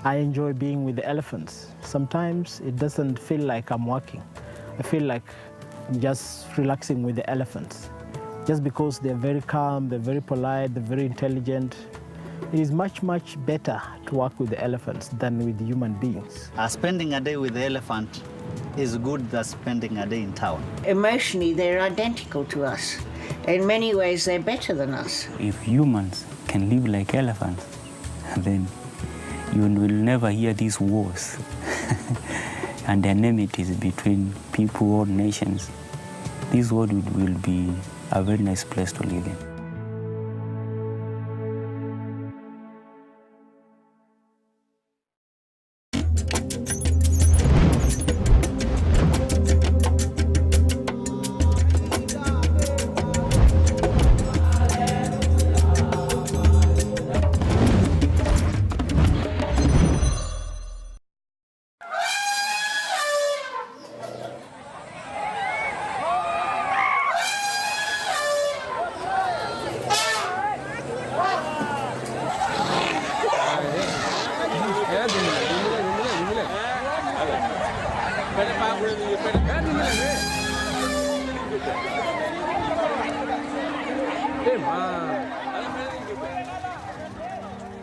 I enjoy being with the elephants. Sometimes it doesn't feel like I'm working. I feel like I'm just relaxing with the elephants. Just because they're very calm, they're very polite, they're very intelligent. It is much, much better to work with the elephants than with human beings. Spending a day with the elephant is good than spending a day in town. Emotionally, they're identical to us. In many ways, they're better than us. If humans can live like elephants, then you will never hear these wars and enmities between people or nations. This world will be a very nice place to live in.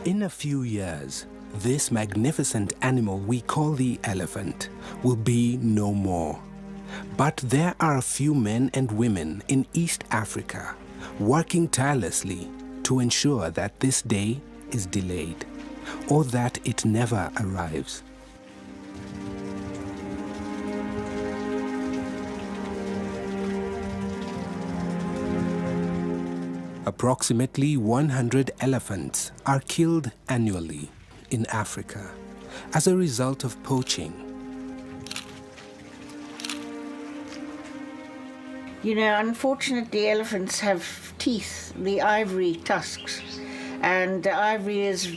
In a few years, this magnificent animal we call the elephant will be no more. But there are a few men and women in East Africa working tirelessly to ensure that this day is delayed or that it never arrives. Approximately 100 elephants are killed annually in Africa as a result of poaching. You know, unfortunately, elephants have teeth, the ivory tusks, and ivory has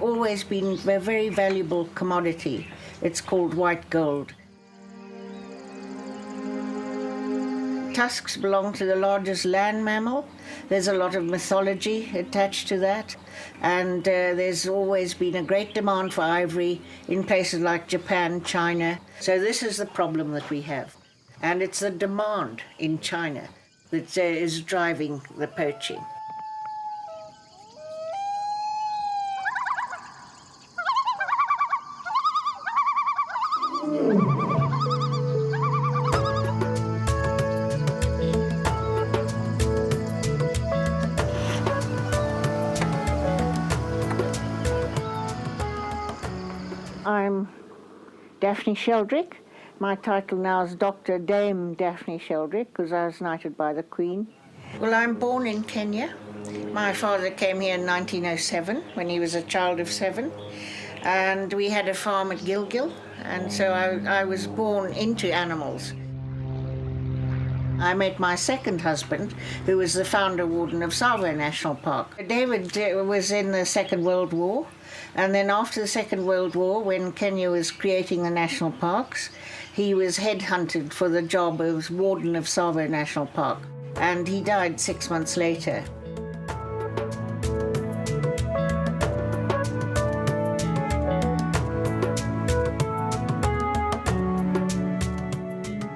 always been a very valuable commodity. It's called white gold. Tusks belong to the largest land mammal. There's a lot of mythology attached to that, and there's always been a great demand for ivory in places like Japan, China. So this is the problem that we have, and it's the demand in China that is driving the poaching. I'm Daphne Sheldrick. My title now is Dr. Dame Daphne Sheldrick because I was knighted by the Queen. Well, I'm born in Kenya. My father came here in 1907 when he was a child of 7. And we had a farm at Gilgil, and so I was born into animals. I met my second husband, who was the founder warden of Tsavo National Park. David was in the Second World War, and then after the Second World War, when Kenya was creating the national parks, he was headhunted for the job of warden of Tsavo National Park, and he died 6 months later.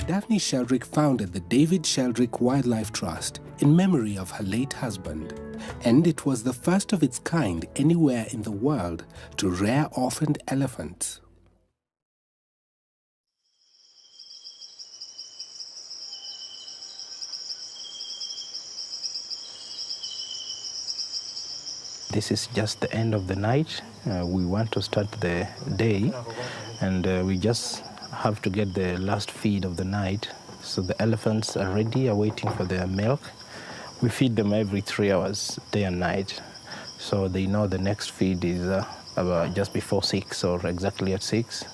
Daphne Sheldrick founded the David Sheldrick Wildlife Trust in memory of her late husband, and it was the first of its kind anywhere in the world to rear orphaned elephants. This is just the end of the night. We want to start the day, and we just have to get the last feed of the night. So the elephants are ready, are waiting for their milk. We feed them every 3 hours, day and night. So they know the next feed is about just before 6 or exactly at 6.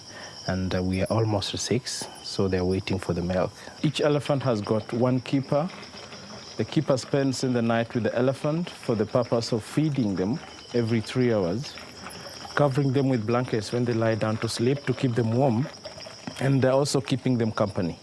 And we are almost at 6, so they're waiting for the milk. Each elephant has got one keeper. The keeper spends in the night with the elephant for the purpose of feeding them every 3 hours, covering them with blankets when they lie down to sleep to keep them warm, and they're also keeping them company.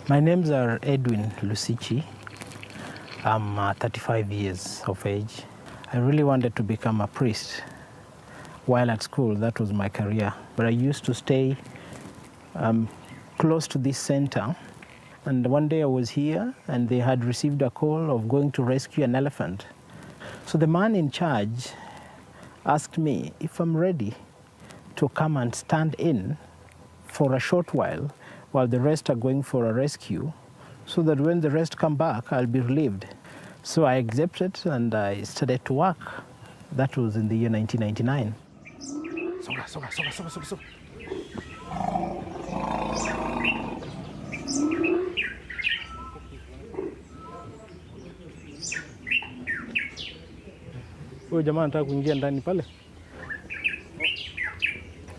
My names are Edwin Lusichi. I'm 35 years of age. I really wanted to become a priest. While at school, that was my career. But I used to stay close to this center. And one day I was here, and they had received a call of going to rescue an elephant. So the man in charge asked me if I'm ready to come and stand in for a short while the rest are going for a rescue, so that when the rest come back, I'll be relieved. So I accepted and I started to work. That was in the year 1999.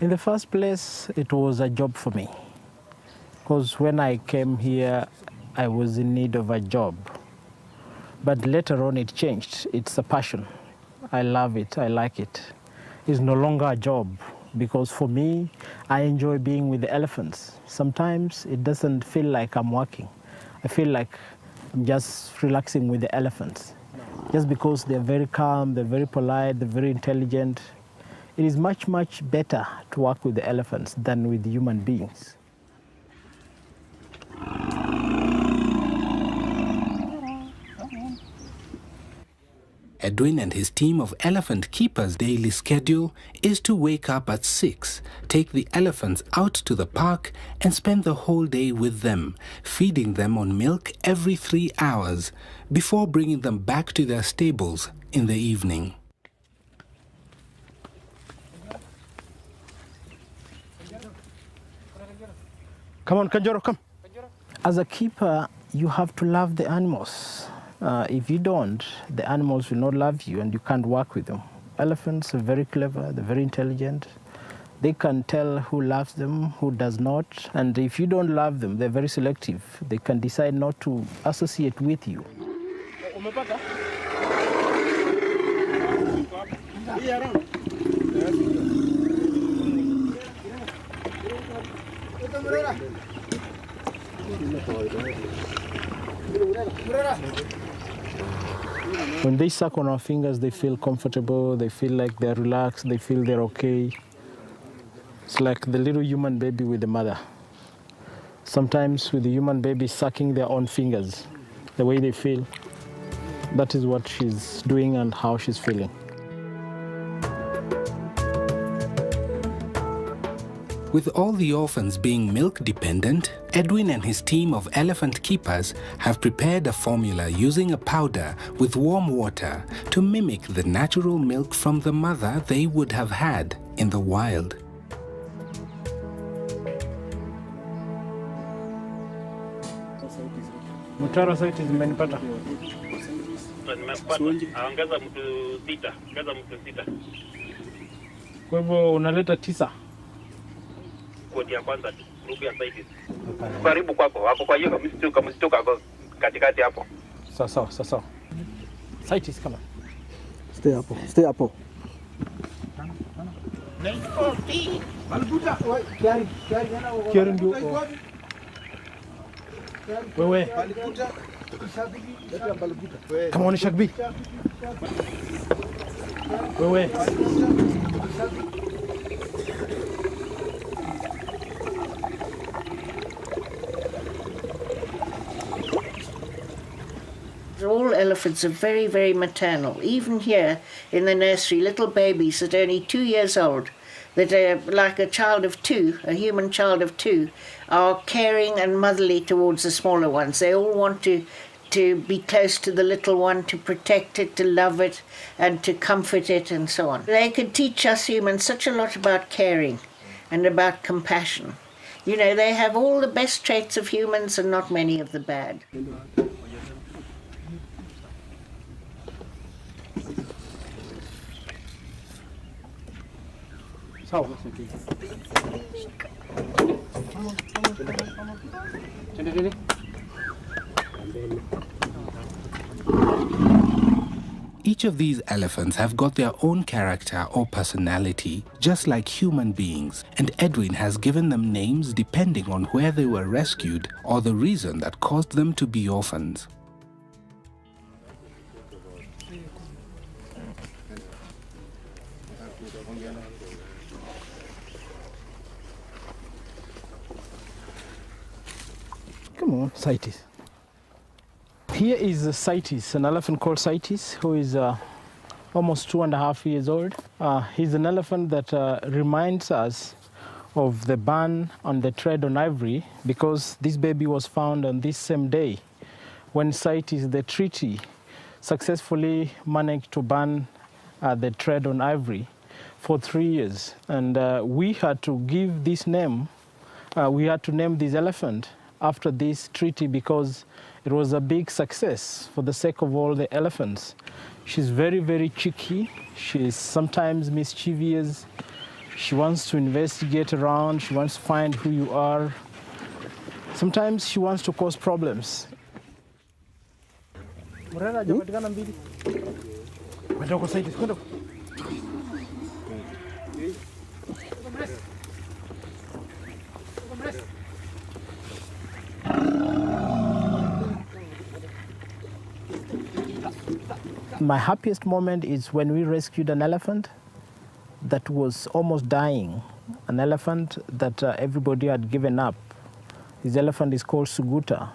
In the first place, it was a job for me. Because when I came here, I was in need of a job. But later on, it changed. It's a passion. I love it. I like it. It's no longer a job, because for me, I enjoy being with the elephants. Sometimes it doesn't feel like I'm working. I feel like I'm just relaxing with the elephants. Just because they're very calm, they're very polite, they're very intelligent. It is much, much better to work with the elephants than with human beings. Edwin and his team of elephant keepers' daily schedule is to wake up at 6, take the elephants out to the park and spend the whole day with them, feeding them on milk every 3 hours before bringing them back to their stables in the evening. Come on, Kanjoro, come. As a keeper, you have to love the animals. If you don't, the animals will not love you and you can't work with them. Elephants are very clever, they're very intelligent. They can tell who loves them, who does not. And if you don't love them, they're very selective. They can decide not to associate with you. When they suck on our fingers, they feel comfortable, they feel like they're relaxed, they feel they're okay. It's like the little human baby with the mother. Sometimes with the human baby sucking their own fingers, the way they feel, that is what she's doing and how she's feeling. With all the orphans being milk dependent, Edwin and his team of elephant keepers have prepared a formula using a powder with warm water to mimic the natural milk from the mother they would have had in the wild. Mutaro sauti zimenipata. Ongeza mtu sita. Kwa hivyo unaleta 9. Kodi ya kwanza grupu ya saizi. Karibu kwako, wako kwa hiyo msituka katikati hapo. Sawa. Saitis kama. Stay hapo. Kiari ndio. Wewe. Kama on Shagbi. Wewe. All elephants are very, very maternal. Even here in the nursery, little babies that are only 2 years old, that are like a child of 2, a human child of 2, are caring and motherly towards the smaller ones. They all want to be close to the little one, to protect it, to love it, and to comfort it, and so on. They can teach us humans such a lot about caring and about compassion. You know, they have all the best traits of humans and not many of the bad. Each Each of these elephants have got their own character or personality, just like human beings, and Edwin has given them names depending on where they were rescued or the reason that caused them to be orphans. Come on, Cites. Here is Cites, an elephant called Cites, who is almost 2.5 years old. He's an elephant that reminds us of the ban on the trade on ivory, because this baby was found on this same day when Cites, the treaty, successfully managed to ban the trade on ivory for 3 years. And we had to give this name, we had to name this elephant after this treaty because it was a big success for the sake of all the elephants. She's very, very cheeky. She's sometimes mischievous. She wants to investigate around. She wants to find who you are. Sometimes she wants to cause problems. My happiest moment is when we rescued an elephant that was almost dying, an elephant that everybody had given up. This elephant is called Suguta.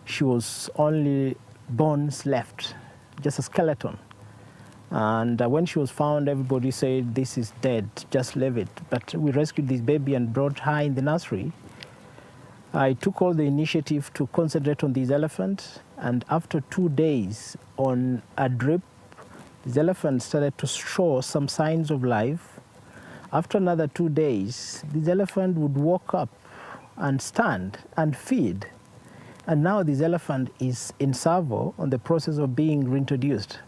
She was only bones left, just a skeleton. And when she was found, everybody said, this is dead, just leave it. But we rescued this baby and brought her in the nursery. I took all the initiative to concentrate on this elephant, and after 2 days on a drip, this elephant started to show some signs of life. After another 2 days, this elephant would walk up and stand and feed. And now this elephant is in Tsavo on the process of being reintroduced.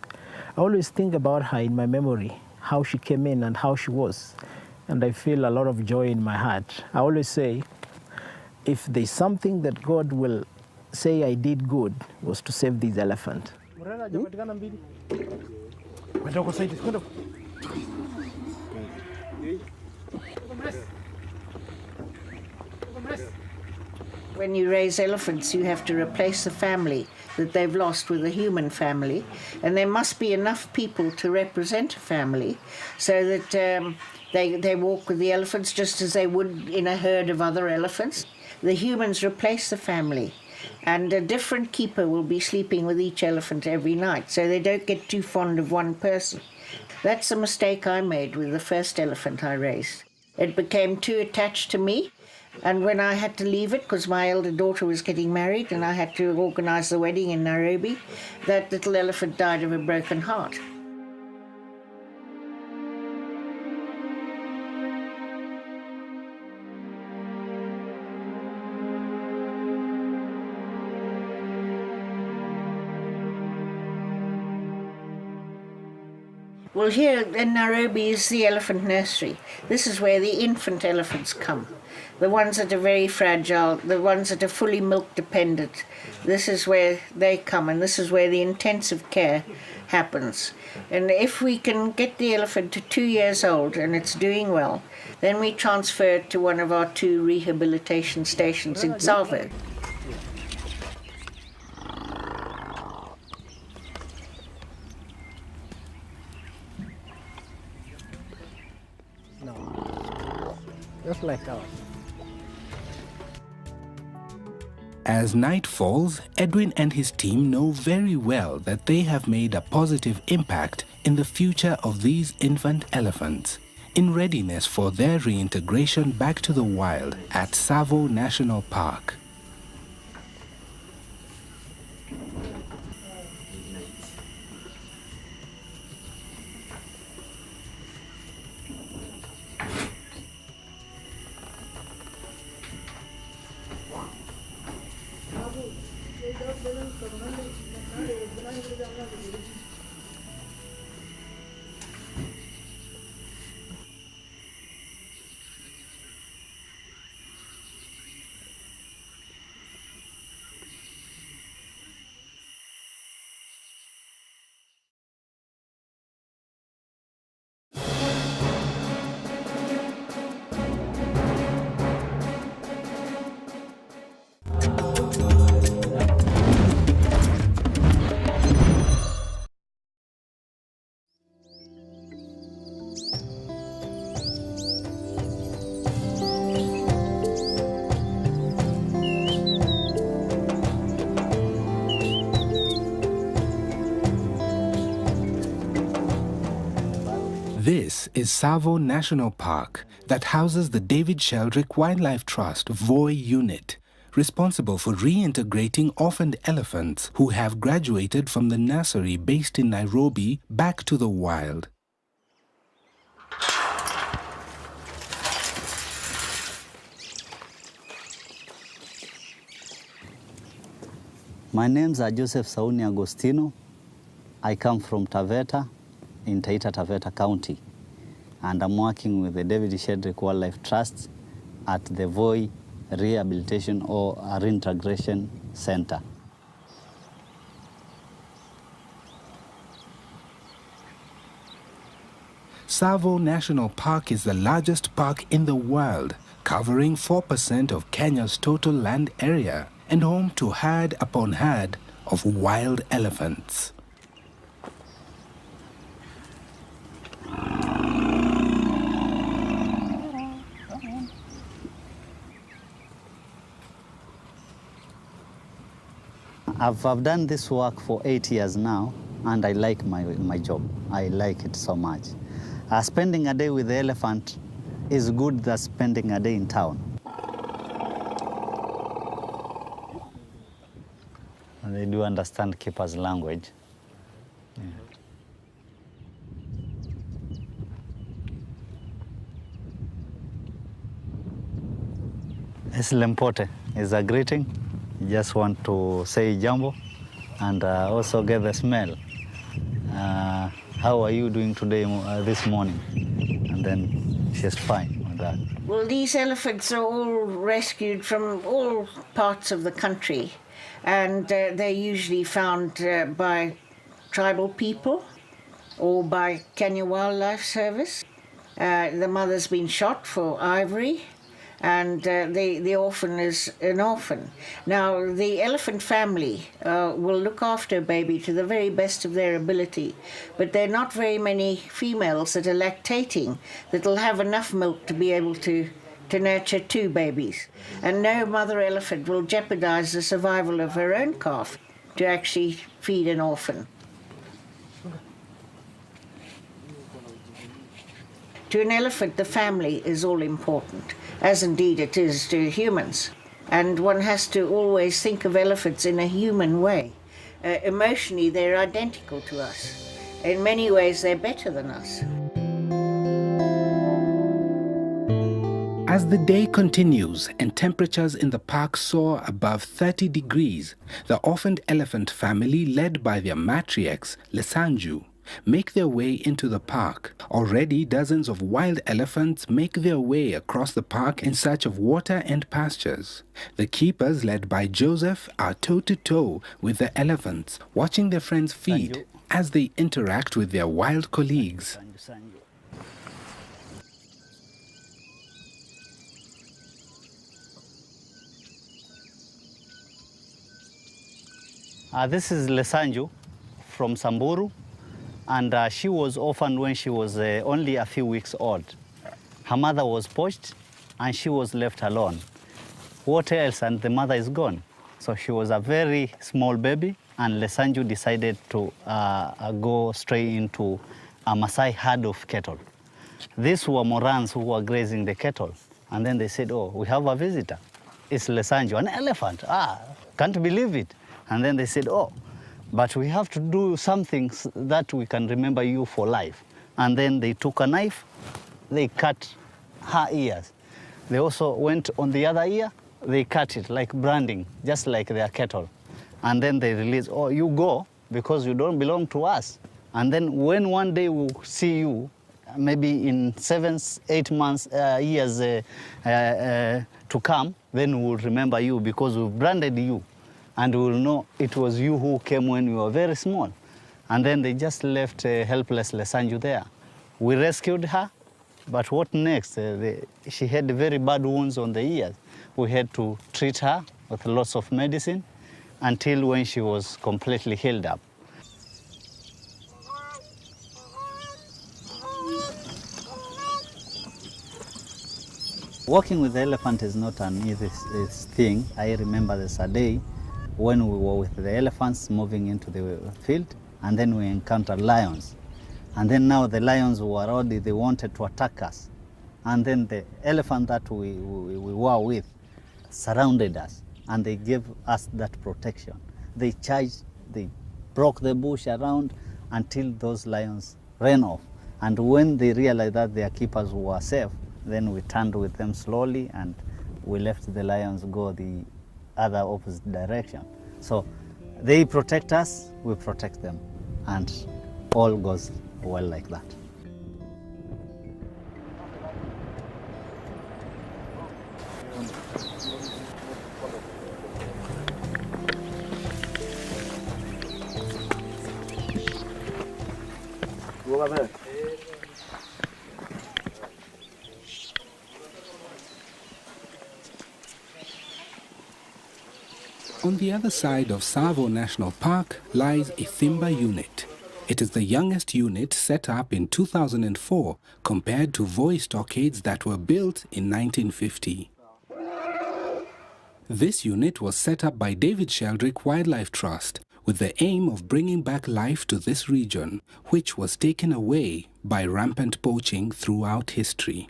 I always think about her in my memory, how she came in and how she was. And I feel a lot of joy in my heart. I always say, if there's something that God will say I did good, was to save this elephant. When you raise elephants, you have to replace the family that they've lost with a human family, and there must be enough people to represent a family so that they walk with the elephants just as they would in a herd of other elephants. The humans replace the family, and a different keeper will be sleeping with each elephant every night, so they don't get too fond of one person. That's a mistake I made with the first elephant I raised. It became too attached to me, and when I had to leave it, because my elder daughter was getting married and I had to organise the wedding in Nairobi, that little elephant died of a broken heart. Well, here in Nairobi is the elephant nursery. This is where the infant elephants come. The ones that are very fragile, the ones that are fully milk dependent. This is where they come, and this is where the intensive care happens. And if we can get the elephant to 2 years old and it's doing well, then we transfer it to one of our 2 rehabilitation stations in Tsavo. Just like ours. As night falls, Edwin and his team know very well that they have made a positive impact in the future of these infant elephants, in readiness for their reintegration back to the wild at Tsavo National Park. This is Tsavo National Park that houses the David Sheldrick Wildlife Trust Voi unit, responsible for reintegrating orphaned elephants who have graduated from the nursery based in Nairobi back to the wild. My names are Joseph Sauni Agostino. I come from Taveta in Taita Taveta County, and I'm working with the David Sheldrick Wildlife Trust at the Voi Rehabilitation or Reintegration Center. Tsavo National Park is the largest park in the world, covering 4% of Kenya's total land area and home to herd upon herd of wild elephants. I've done this work for 8 years now, and I like my job. I like it so much. Spending a day with the elephant is good than spending a day in town. And they do understand keeper's language. Yeah. Es lempote is a greeting. You just want to say jambo and also get the smell. How are you doing today, this morning? And then she's fine with that. Well, these elephants are all rescued from all parts of the country, and they're usually found by tribal people or by Kenya Wildlife Service. The mother's been shot for ivory, and the orphan is an orphan. Now, the elephant family will look after a baby to the very best of their ability, but there are not very many females that are lactating that will have enough milk to be able to nurture 2 babies. And no mother elephant will jeopardize the survival of her own calf to actually feed an orphan. To an elephant, the family is all important, as indeed it is to humans. And one has to always think of elephants in a human way. Emotionally, they're identical to us. In many ways, they're better than us. As the day continues and temperatures in the park soar above 30 degrees, the orphaned elephant family, led by their matriarchs, Lesanju, make their way into the park. Already dozens of wild elephants make their way across the park in search of water and pastures. The keepers, led by Joseph, are toe-to-toe with the elephants, watching their friends feed as they interact with their wild colleagues. This is Lesanju from Samburu. And she was orphaned when she was only a few weeks old. Her mother was poached, and she was left alone. What else? And the mother is gone. So she was a very small baby, and Lesanju decided to go straight into a Maasai herd of cattle. These were Morans who were grazing the cattle. And then they said, oh, we have a visitor. It's Lesanju, an elephant. Can't believe it. And then they said, oh, but we have to do something that we can remember you for life. And then they took a knife, they cut her ears. They also went on the other ear, they cut it like branding, just like their cattle. And then they released, oh, you go because you don't belong to us. And then when one day we'll see you, maybe in 7, 8 months, years to come, then we'll remember you because we've branded you. And we'll know it was you who came when you were very small. And then they just left helpless Lesanju there. We rescued her, but what next? She had very bad wounds on the ears. We had to treat her with lots of medicine until when she was completely healed up. Working with the elephant is not an easy thing. I remember there's a day when we were with the elephants moving into the field, and then we encountered lions. And then now the lions were already, they wanted to attack us. And then the elephant that we were with surrounded us, and they gave us that protection. They charged, they broke the bush around until those lions ran off. And when they realized that their keepers were safe, then we turned with them slowly and we left the lions go the other opposite direction. So they protect us, we protect them, and all goes well like that. On the other side of Tsavo National Park lies Ithimba Unit. It is the youngest unit set up in 2004 compared to Voi stockades that were built in 1950. This unit was set up by David Sheldrick Wildlife Trust with the aim of bringing back life to this region, which was taken away by rampant poaching throughout history.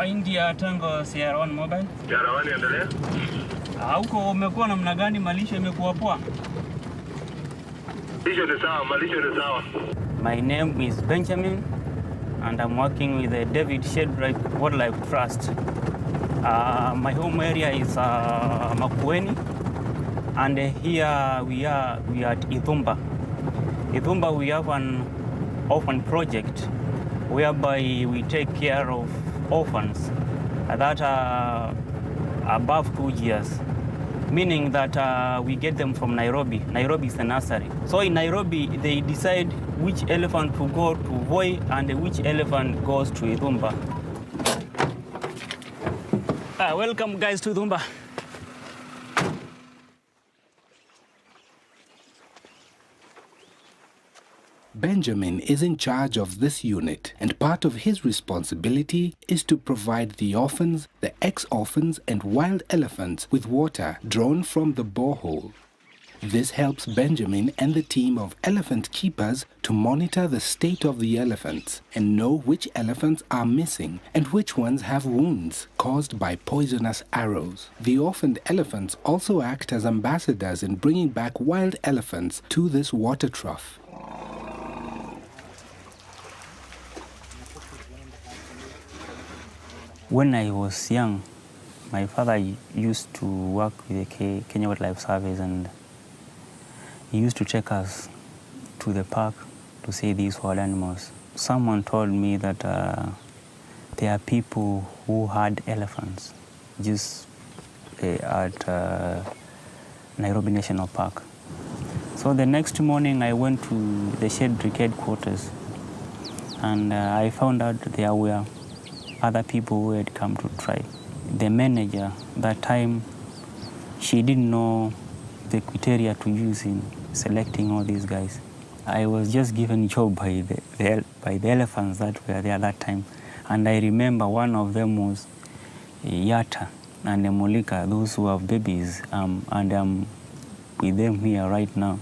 India Tango Sierra One Mobile. Sierra One endelea. Huko umekuwa namna gani, malisho imekuwa poa? Malisho ni sawa, malisho ni sawa. My name is Benjamin and I'm working with the David Sheldrick Wildlife Trust. My home area is Makueni, and here we are at Ithumba. Ithumba, we have an orphan project whereby we take care of orphans that are above 2 years, meaning that we get them from Nairobi. Nairobi is the nursery. So in Nairobi, they decide which elephant to go to Voi and which elephant goes to Ithumba. Welcome guys to Ithumba. Benjamin is in charge of this unit, and part of his responsibility is to provide the orphans, the ex-orphans and wild elephants with water drawn from the borehole. This helps Benjamin and the team of elephant keepers to monitor the state of the elephants and know which elephants are missing and which ones have wounds caused by poisonous arrows. The orphaned elephants also act as ambassadors in bringing back wild elephants to this water trough. When I was young, my father used to work with the Kenya Wildlife Service, and he used to take us to the park to see these wild animals. Someone told me that there are people who had elephants just at Nairobi National Park. So the next morning I went to the Sheldrick headquarters, and I found out there were other people who had come to try. The manager, that time, she didn't know the criteria to use in selecting all these guys. I was just given a job by the elephants that were there that time. And I remember one of them was Yata and Molika, those who have babies, and I'm with them here right now.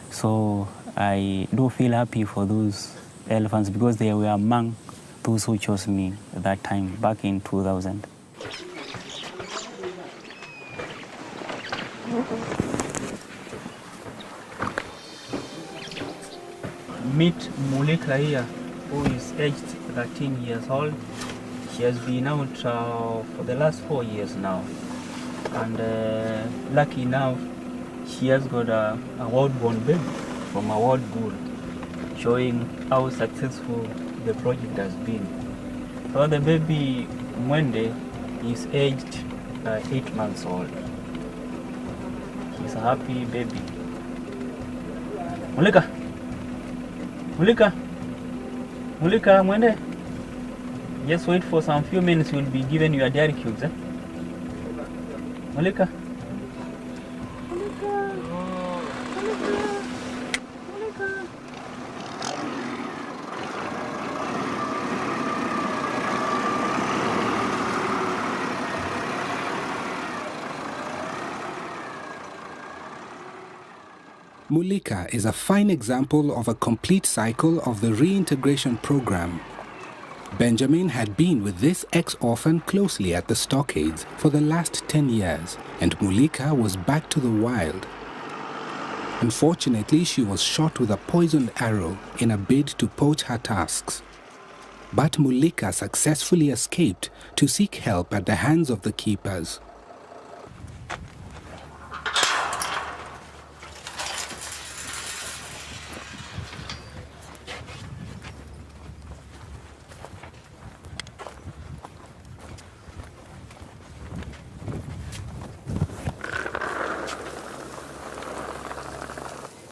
So I do feel happy for those elephants because they were among those who chose me at that time, back in 2000. Meet Mulika here, who is aged 13 years old. She has been out for the last 4 years now. And lucky enough, she has got a wild-born baby from a wild bull, showing how successful the project has been. So the baby, Mwende, is aged 8 months old. He's a happy baby. Mulika! Mulika! Mulika, Mwende! Just wait for some few minutes, we'll be giving you a dairy cubes, eh? Mulika! Mulika is a fine example of a complete cycle of the reintegration program. Benjamin had been with this ex-orphan closely at the stockades for the last 10 years, and Mulika was back to the wild. Unfortunately, she was shot with a poisoned arrow in a bid to poach her tusks. But Mulika successfully escaped to seek help at the hands of the keepers.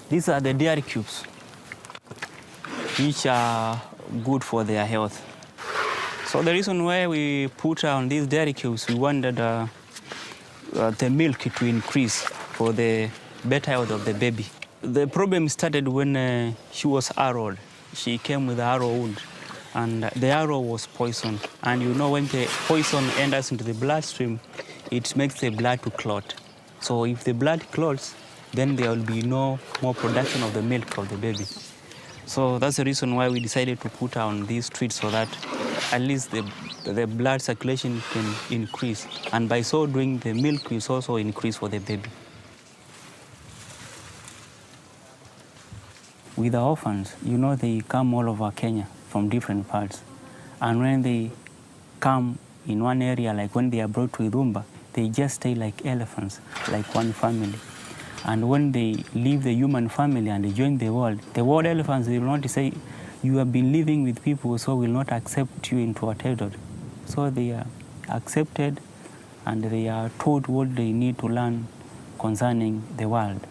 These are the dairy cubes, which are good for their health. So the reason why we put on these dairy cubes, we wanted the milk to increase for the better health of the baby. The problem started when she was arrowed. She came with an arrow wound, and the arrow was poisoned. And you know, when the poison enters into the bloodstream, it makes the blood to clot. So if the blood clots, then there will be no more production of the milk of the baby. So that's the reason why we decided to put on these treats, so that at least the blood circulation can increase. And by so doing, the milk will also increase for the baby. With the orphans, you know, they come all over Kenya from different parts. And when they come in one area, like when they are brought to Idumba, they just stay like elephants, like one family. And when they leave the human family and they join the world elephants, they will not say, you have been living with people, so we will not accept you into our territory. So they are accepted and they are taught what they need to learn concerning the world.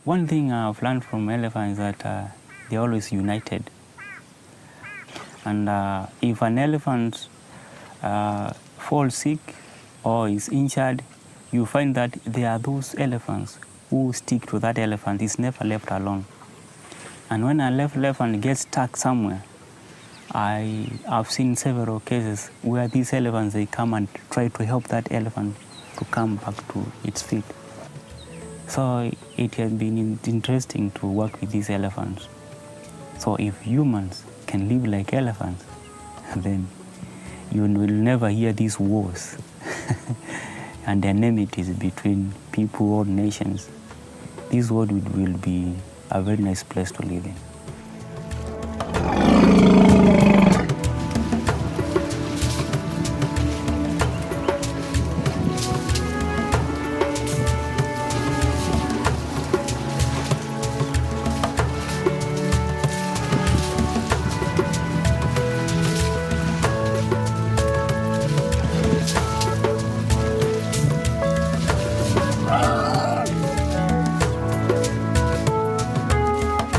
One thing I've learned from elephants is that they're always united. And if an elephant falls sick or is injured, you find that there are those elephants who stick to that elephant. It's never left alone. And when an elephant gets stuck somewhere, I've seen several cases where these elephants, they come and try to help that elephant to come back to its feet. So it has been interesting to work with these elephants. So if humans can live like elephants, then you will never hear these wars and enmities between people or nations. This world will be a very nice place to live in.